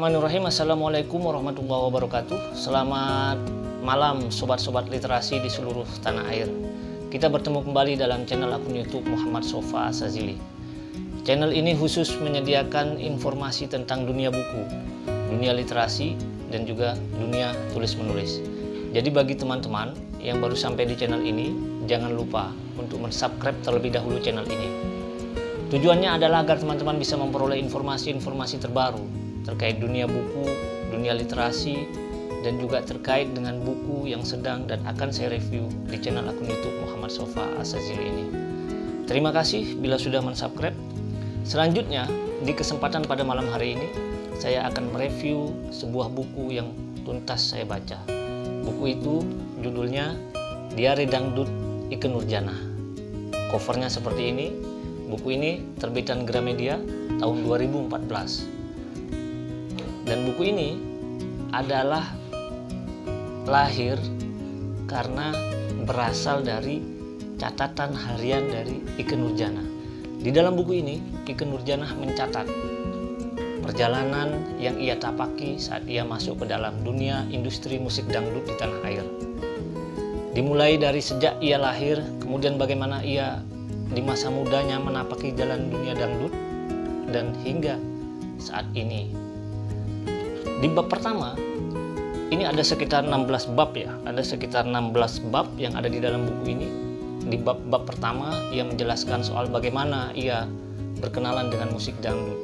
Bismillahirrahmanirrahim. Assalamualaikum warahmatullahi wabarakatuh. Selamat malam sobat-sobat literasi di seluruh tanah air. Kita bertemu kembali dalam channel akun YouTube Muhammad Sofa Sazili. Channel ini khusus menyediakan informasi tentang dunia buku, dunia literasi, dan juga dunia tulis-menulis. Jadi bagi teman-teman yang baru sampai di channel ini, jangan lupa untuk mensubscribe terlebih dahulu channel ini. Tujuannya adalah agar teman-teman bisa memperoleh informasi-informasi terbaru terkait dunia buku, dunia literasi, dan juga terkait dengan buku yang sedang dan akan saya review di channel akun YouTube Muhammad Sofa Sazili ini. Terima kasih bila sudah mensubscribe. Selanjutnya, di kesempatan pada malam hari ini, saya akan mereview sebuah buku yang tuntas saya baca. Buku itu judulnya Diari Dangdut Ikke Nurjanah. Covernya seperti ini. Buku ini terbitan Gramedia tahun 2014. Dan buku ini adalah lahir karena berasal dari catatan harian dari Ikke Nurjanah. Di dalam buku ini, Ikke Nurjanah mencatat perjalanan yang ia tapaki saat ia masuk ke dalam dunia industri musik dangdut di tanah air. Dimulai dari sejak ia lahir, kemudian bagaimana ia di masa mudanya menapaki jalan dunia dangdut, dan hingga saat ini. Di bab pertama, ini ada sekitar 16 bab ya, ada sekitar 16 bab yang ada di dalam buku ini. Di bab pertama, ia menjelaskan soal bagaimana ia berkenalan dengan musik dangdut,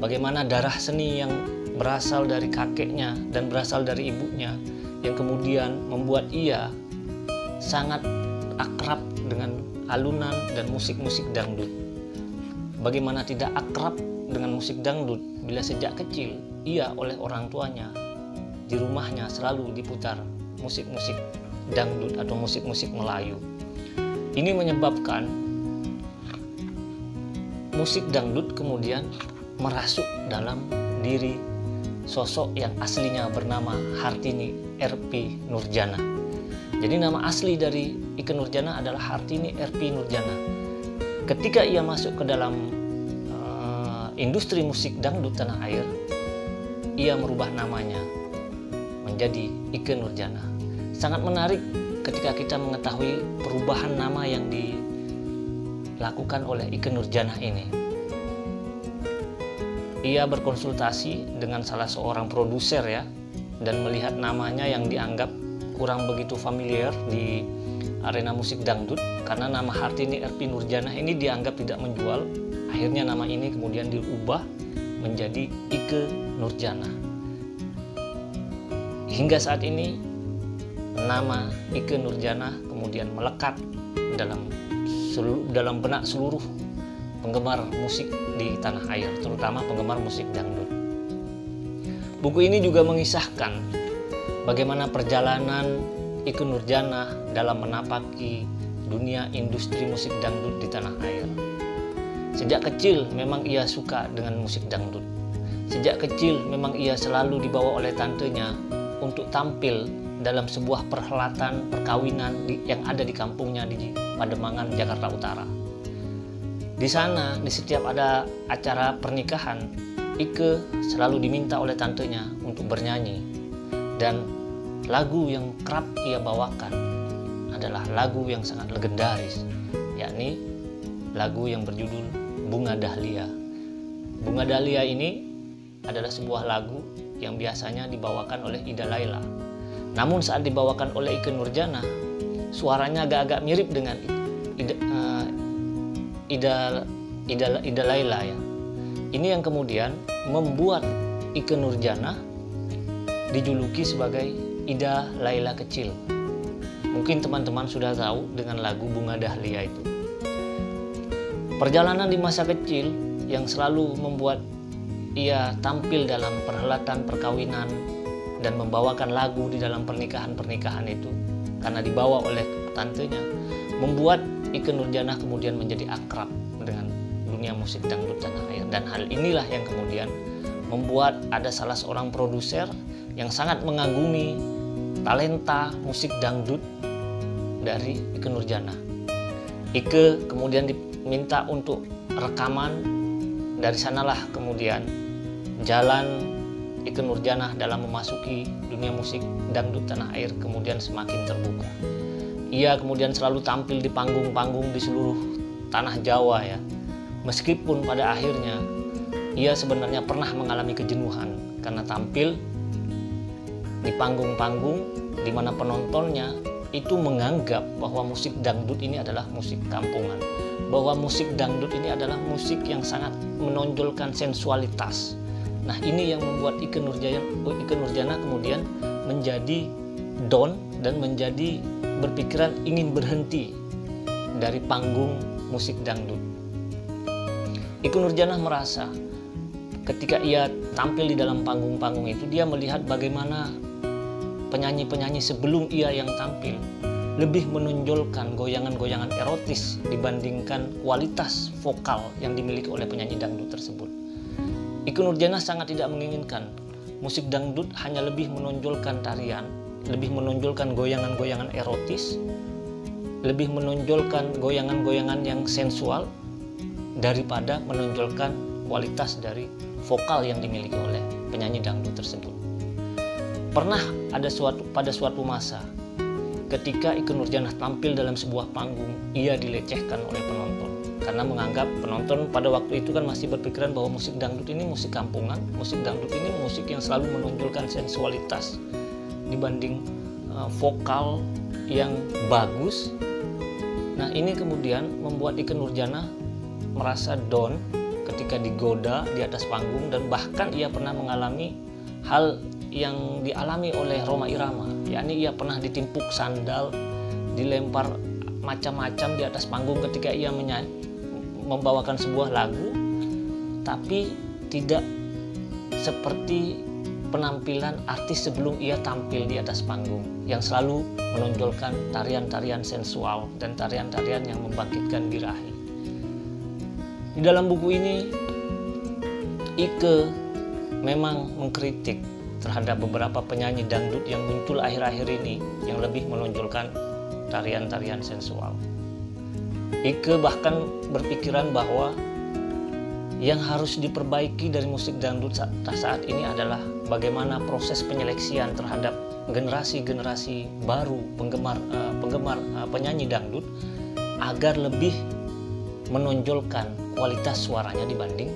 bagaimana darah seni yang berasal dari kakeknya dan berasal dari ibunya, yang kemudian membuat ia sangat akrab dengan alunan dan musik-musik dangdut. Bagaimana tidak akrab dengan musik dangdut bila sejak kecil ia oleh orang tuanya di rumahnya selalu diputar musik-musik dangdut atau musik-musik Melayu. Ini menyebabkan musik dangdut kemudian merasuk dalam diri sosok yang aslinya bernama Hartini R.P. Nurjanah. Jadi nama asli dari Ikke Nurjanah adalah Hartini R.P. Nurjanah. Ketika ia masuk ke dalam industri musik dangdut tanah air, ia merubah namanya menjadi Ikke Nurjanah. Sangat menarik ketika kita mengetahui perubahan nama yang dilakukan oleh Ikke Nurjanah ini. Ia berkonsultasi dengan salah seorang produser ya, dan melihat namanya yang dianggap kurang begitu familiar di arena musik dangdut, karena nama Hartini R.P. Nurjanah ini dianggap tidak menjual. Akhirnya nama ini kemudian diubah menjadi Ikke Nurjanah. Hingga saat ini nama Ikke Nurjanah kemudian melekat dalam benak seluruh penggemar musik di tanah air, terutama penggemar musik dangdut. Buku ini juga mengisahkan bagaimana perjalanan Ikke Nurjanah dalam menapaki dunia industri musik dangdut di tanah air. Sejak kecil memang ia suka dengan musik dangdut. Sejak kecil memang ia selalu dibawa oleh tantenya untuk tampil dalam sebuah perhelatan perkawinan yang ada di kampungnya di Pademangan, Jakarta Utara. Di sana, di setiap ada acara pernikahan, Ikke selalu diminta oleh tantenya untuk bernyanyi. Dan lagu yang kerap ia bawakan adalah lagu yang sangat legendaris, yakni lagu yang berjudul Bunga Dahlia. Bunga Dahlia ini adalah sebuah lagu yang biasanya dibawakan oleh Ida Laila. Namun saat dibawakan oleh Ikke Nurjanah, suaranya agak-agak mirip dengan Ida Laila ya. Ini yang kemudian membuat Ikke Nurjanah dijuluki sebagai Ida Laila kecil. Mungkin teman-teman sudah tahu dengan lagu Bunga Dahlia itu. Perjalanan di masa kecil yang selalu membuat ia tampil dalam perhelatan perkawinan dan membawakan lagu di dalam pernikahan-pernikahan itu karena dibawa oleh tantenya, membuat Ikke Nurjanah kemudian menjadi akrab dengan dunia musik dangdut tanah air. Dan hal inilah yang kemudian membuat ada salah seorang produser yang sangat mengagumi talenta musik dangdut dari Ikke Nurjanah. Ikke kemudian diminta untuk rekaman. Dari sanalah kemudian jalan Ikke Nurjanah dalam memasuki dunia musik dangdut tanah air kemudian semakin terbuka. Ia kemudian selalu tampil di panggung-panggung di seluruh tanah Jawa ya. Meskipun pada akhirnya ia sebenarnya pernah mengalami kejenuhan karena tampil di panggung-panggung di mana penontonnya itu menganggap bahwa musik dangdut ini adalah musik kampungan, bahwa musik dangdut ini adalah musik yang sangat menonjolkan sensualitas. Nah, ini yang membuat Ikke Nurjanah kemudian menjadi down dan menjadi berpikiran ingin berhenti dari panggung musik dangdut. Ikke Nurjanah merasa ketika ia tampil di dalam panggung-panggung itu, dia melihat bagaimana penyanyi-penyanyi sebelum ia yang tampil lebih menonjolkan goyangan-goyangan erotis dibandingkan kualitas vokal yang dimiliki oleh penyanyi dangdut tersebut. Ikke Nurjanah sangat tidak menginginkan musik dangdut hanya lebih menonjolkan tarian, lebih menonjolkan goyangan-goyangan erotis, lebih menonjolkan goyangan-goyangan yang sensual daripada menonjolkan kualitas dari vokal yang dimiliki oleh penyanyi dangdut tersebut. Pernah pada suatu masa ketika Ikke Nurjanah tampil dalam sebuah panggung, ia dilecehkan oleh penonton karena menganggap penonton pada waktu itu kan masih berpikiran bahwa musik dangdut ini musik kampungan, musik dangdut ini musik yang selalu menonjolkan sensualitas dibanding vokal yang bagus. Nah, ini kemudian membuat Ikke Nurjanah merasa down ketika digoda di atas panggung, dan bahkan ia pernah mengalami hal yang dialami oleh Rhoma Irama, yakni ia pernah ditimpuk sandal, dilempar macam-macam di atas panggung ketika ia membawakan sebuah lagu, tapi tidak seperti penampilan artis sebelum ia tampil di atas panggung yang selalu menonjolkan tarian-tarian sensual dan tarian-tarian yang membangkitkan birahi. Di dalam buku ini Ikke memang mengkritik terhadap beberapa penyanyi dangdut yang muncul akhir-akhir ini yang lebih menonjolkan tarian-tarian sensual. Ikke bahkan berpikiran bahwa yang harus diperbaiki dari musik dangdut saat ini adalah bagaimana proses penyeleksian terhadap generasi-generasi baru penggemar penyanyi dangdut agar lebih menonjolkan kualitas suaranya dibanding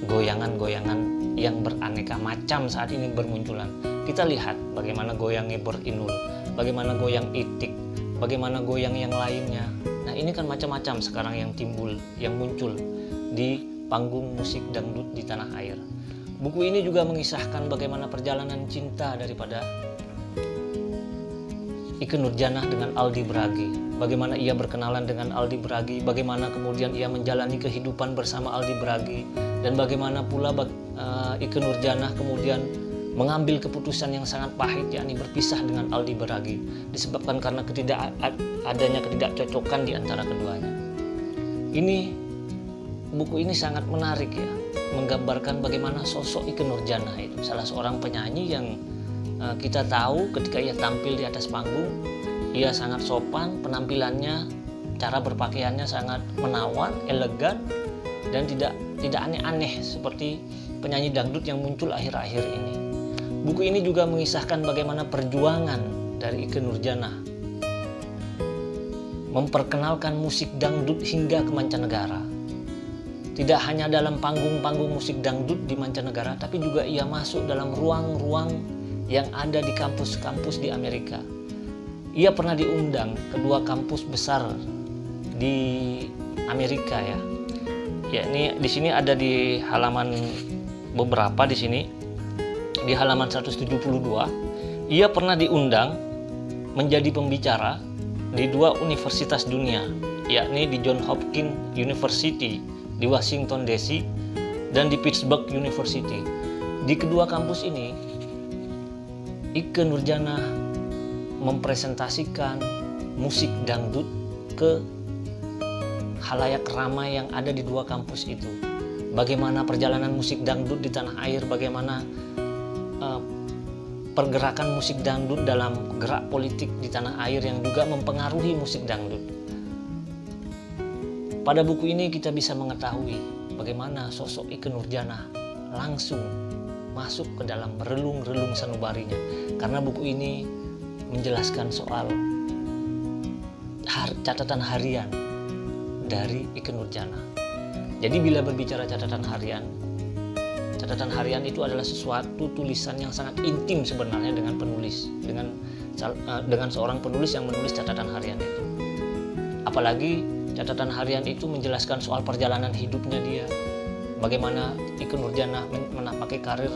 goyangan-goyangan yang beraneka macam saat ini bermunculan. Kita lihat bagaimana goyang Ngebor Inul, bagaimana goyang Itik, bagaimana goyang yang lainnya. Nah, ini kan macam-macam sekarang yang timbul, yang muncul di panggung musik dangdut di tanah air. Buku ini juga mengisahkan bagaimana perjalanan cinta daripada Ikke Nurjanah dengan Aldi Bragi, bagaimana ia berkenalan dengan Aldi Bragi, bagaimana kemudian ia menjalani kehidupan bersama Aldi Bragi, dan bagaimana pula Ikke Nurjanah kemudian mengambil keputusan yang sangat pahit, yakni berpisah dengan Aldi Bragi, disebabkan karena adanya ketidakcocokan di antara keduanya. Buku ini sangat menarik ya, menggambarkan bagaimana sosok Ikke Nurjanah itu, salah seorang penyanyi yang kita tahu ketika ia tampil di atas panggung, ia sangat sopan, penampilannya, cara berpakaiannya sangat menawan, elegan, dan tidak aneh-aneh seperti penyanyi dangdut yang muncul akhir-akhir ini. Buku ini juga mengisahkan bagaimana perjuangan dari Ikke Nurjanah memperkenalkan musik dangdut hingga ke mancanegara. Tidak hanya dalam panggung-panggung musik dangdut di mancanegara, tapi juga ia masuk dalam ruang-ruang yang ada di kampus-kampus di Amerika. Ia pernah diundang ke dua kampus besar di Amerika ya. Ya, ini di sini ada di halaman beberapa di sini. Di halaman 172, ia pernah diundang menjadi pembicara di dua universitas dunia, yakni di Johns Hopkins University di Washington DC dan di Pittsburgh University. Di kedua kampus ini, Ikke Nurjanah mempresentasikan musik dangdut ke khalayak ramai yang ada di dua kampus itu. Bagaimana perjalanan musik dangdut di tanah air, bagaimana pergerakan musik dangdut dalam gerak politik di tanah air yang juga mempengaruhi musik dangdut. Pada buku ini kita bisa mengetahui bagaimana sosok Ikke Nurjanah langsung masuk ke dalam relung-relung sanubarinya, karena buku ini menjelaskan soal catatan harian dari Ikke Nurjana. Jadi bila berbicara catatan harian itu adalah sesuatu tulisan yang sangat intim sebenarnya dengan penulis, dengan seorang penulis yang menulis catatan harian itu. Apalagi catatan harian itu menjelaskan soal perjalanan hidupnya dia, bagaimana Ikke Nurjana menapaki karir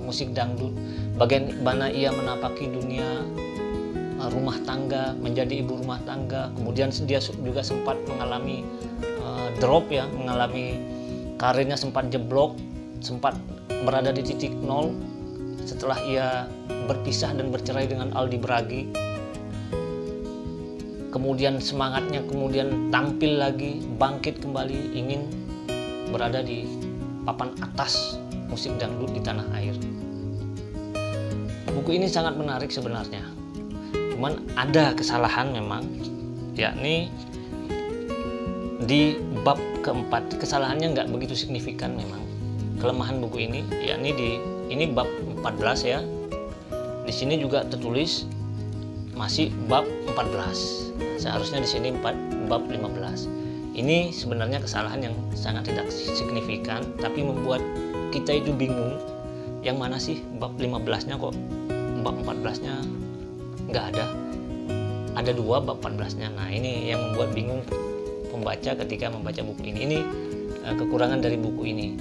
musik dangdut, bagaimana ia menapaki dunia rumah tangga, menjadi ibu rumah tangga. Kemudian dia juga sempat mengalami drop ya, mengalami karirnya sempat jeblok, sempat berada di titik nol setelah ia berpisah dan bercerai dengan Aldi Bragi. Kemudian semangatnya kemudian tampil lagi, bangkit kembali, ingin berada di papan atas musik dangdut di tanah air. Buku ini sangat menarik sebenarnya, cuman ada kesalahan memang, yakni di bab keempat. Kesalahannya nggak begitu signifikan memang kelemahan buku ini, yakni ini bab 14 ya. Di sini juga tertulis masih bab 14. Seharusnya di sini bab 15. Ini sebenarnya kesalahan yang sangat tidak signifikan, tapi membuat kita itu bingung. Yang mana sih bab 15-nya, kok bab 14-nya nggak ada? Ada 2 bab 14-nya. Nah, ini yang membuat bingung pembaca ketika membaca buku ini. Ini kekurangan dari buku ini.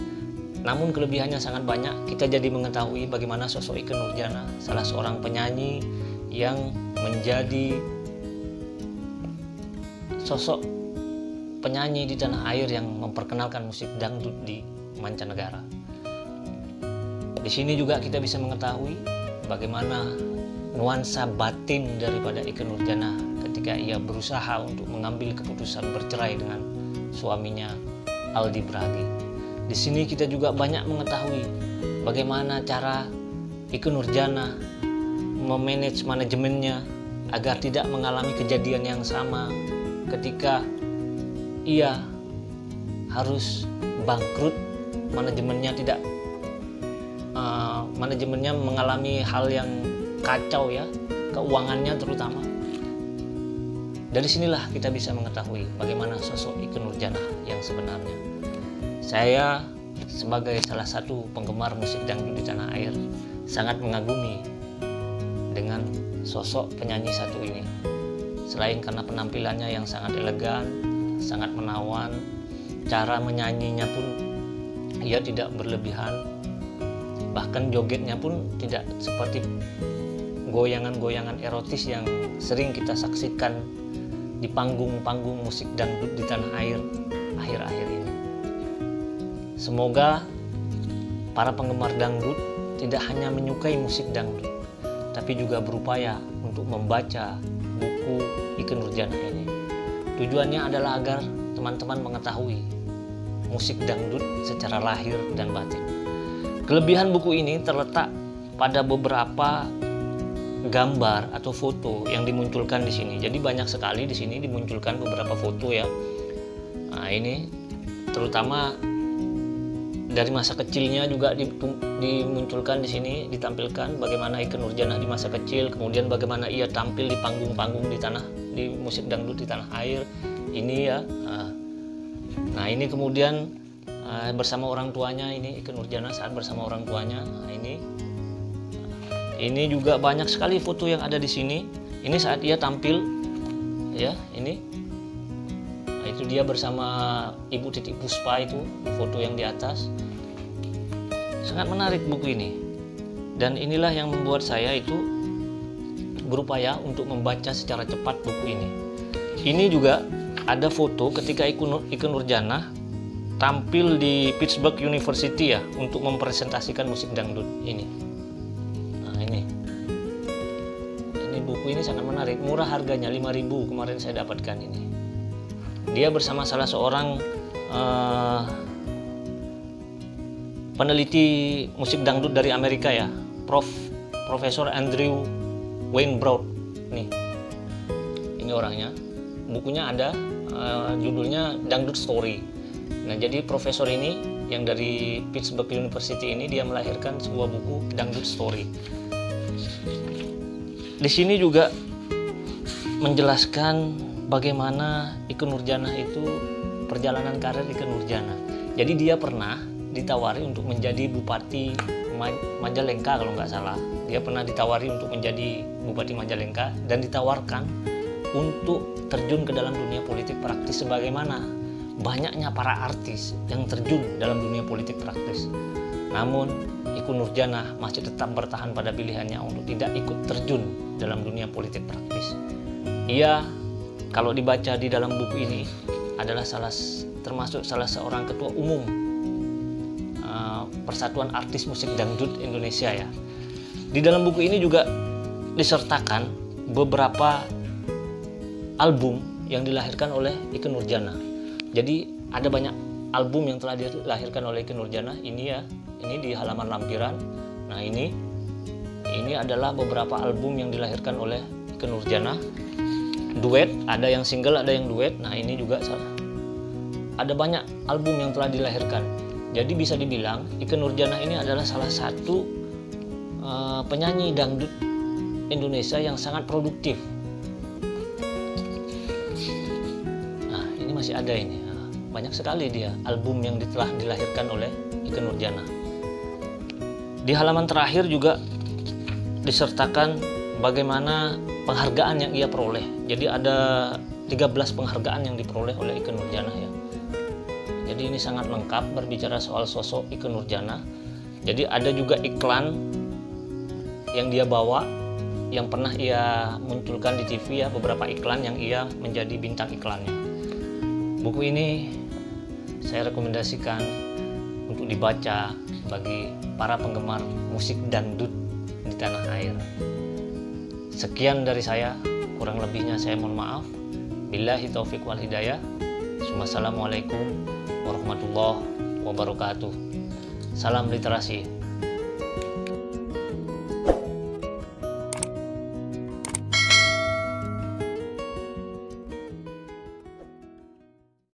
Namun kelebihannya sangat banyak. Kita jadi mengetahui bagaimana sosok Ikke Nurjana, salah seorang penyanyi yang menjadi sosok penyanyi di tanah air yang memperkenalkan musik dangdut di mancanegara. Di sini juga kita bisa mengetahui bagaimana nuansa batin daripada Ikke Nurjana ketika ia berusaha untuk mengambil keputusan bercerai dengan suaminya Aldi Bragi. Di sini kita juga banyak mengetahui bagaimana cara Ikke Nurjana memanage manajemennya agar tidak mengalami kejadian yang sama ketika ia harus bangkrut, manajemennya mengalami hal yang kacau ya, keuangannya terutama. Dari sinilah kita bisa mengetahui bagaimana sosok Ikke Nurjana yang sebenarnya. Saya sebagai salah satu penggemar musik dangdut di tanah air sangat mengagumi dengan sosok penyanyi satu ini. Selain karena penampilannya yang sangat elegan, sangat menawan, cara menyanyinya pun ia tidak berlebihan, bahkan jogetnya pun tidak seperti goyangan-goyangan erotis yang sering kita saksikan di panggung-panggung musik dangdut di tanah air akhir-akhir ini. Semoga para penggemar dangdut tidak hanya menyukai musik dangdut, tapi juga berupaya untuk membaca buku Ikke Nurjana ini. Tujuannya adalah agar teman-teman mengetahui musik dangdut secara lahir dan batin. Kelebihan buku ini terletak pada beberapa gambar atau foto yang dimunculkan di sini. Jadi banyak sekali di sini dimunculkan beberapa foto ya. Nah, ini terutama dari masa kecilnya juga dimunculkan di sini, ditampilkan bagaimana Ikke Nurjana di masa kecil, kemudian bagaimana ia tampil di panggung-panggung di musik dangdut di tanah air ini ya. Nah, ini kemudian bersama orang tuanya, ini Ikke Nurjana saat bersama orang tuanya. Nah, ini juga banyak sekali foto yang ada di sini. Ini saat ia tampil ya, ini. Nah, itu dia bersama Ibu Titik Puspa, itu foto yang di atas. Sangat menarik buku ini. Dan inilah yang membuat saya itu berupaya untuk membaca secara cepat buku ini. Ini juga ada foto ketika Ikke Nurjana tampil di Pittsburgh University ya, untuk mempresentasikan musik dangdut ini. Nah, ini buku ini sangat menarik, murah harganya, 5.000 kemarin saya dapatkan ini. Dia bersama salah seorang peneliti musik dangdut dari Amerika ya, Profesor Andrew Weinbraud. Nih, ini orangnya. Bukunya ada, judulnya Dangdut Story. Nah, jadi profesor ini yang dari Pittsburgh University ini dia melahirkan sebuah buku Dangdut Story. Di sini juga menjelaskan bagaimana Ikke Nurjanah itu perjalanan karir Ikke Nurjanah. Jadi dia pernah ditawari untuk menjadi Bupati Majalengka kalau nggak salah. Dia pernah ditawari untuk menjadi Bupati Majalengka dan ditawarkan untuk terjun ke dalam dunia politik praktis sebagaimana banyaknya para artis yang terjun dalam dunia politik praktis. Namun Ikke Nurjanah masih tetap bertahan pada pilihannya untuk tidak ikut terjun dalam dunia politik praktis. Ia, kalau dibaca di dalam buku ini, adalah termasuk salah seorang ketua umum Persatuan Artis Musik Dangdut Indonesia ya. Di dalam buku ini juga disertakan beberapa album yang dilahirkan oleh Ikke Nurjanah. Jadi ada banyak album yang telah dilahirkan oleh Ikke Nurjanah. Ini ya, ini di halaman lampiran. Nah ini adalah beberapa album yang dilahirkan oleh Ikke Nurjanah. Duet, ada yang single, ada yang duet. Nah ini juga ada banyak album yang telah dilahirkan. Jadi bisa dibilang Ikke Nurjanah ini adalah salah satu penyanyi dangdut Indonesia yang sangat produktif. Nah ini masih ada ini, banyak sekali dia album yang telah dilahirkan oleh Ikke Nurjanah. Di halaman terakhir juga disertakan bagaimana penghargaan yang ia peroleh. Jadi ada 13 penghargaan yang diperoleh oleh Ikke Nurjanah ya. Jadi ini sangat lengkap berbicara soal sosok Ikke Nurjanah. Jadi ada juga iklan yang dia bawa, yang pernah ia munculkan di TV ya, beberapa iklan yang ia menjadi bintang iklannya. Buku ini saya rekomendasikan untuk dibaca bagi para penggemar musik dangdut di tanah air. Sekian dari saya, kurang lebihnya saya mohon maaf. Billahi taufik wal hidayah. Wassalamualaikum warahmatullahi wabarakatuh. Salam literasi.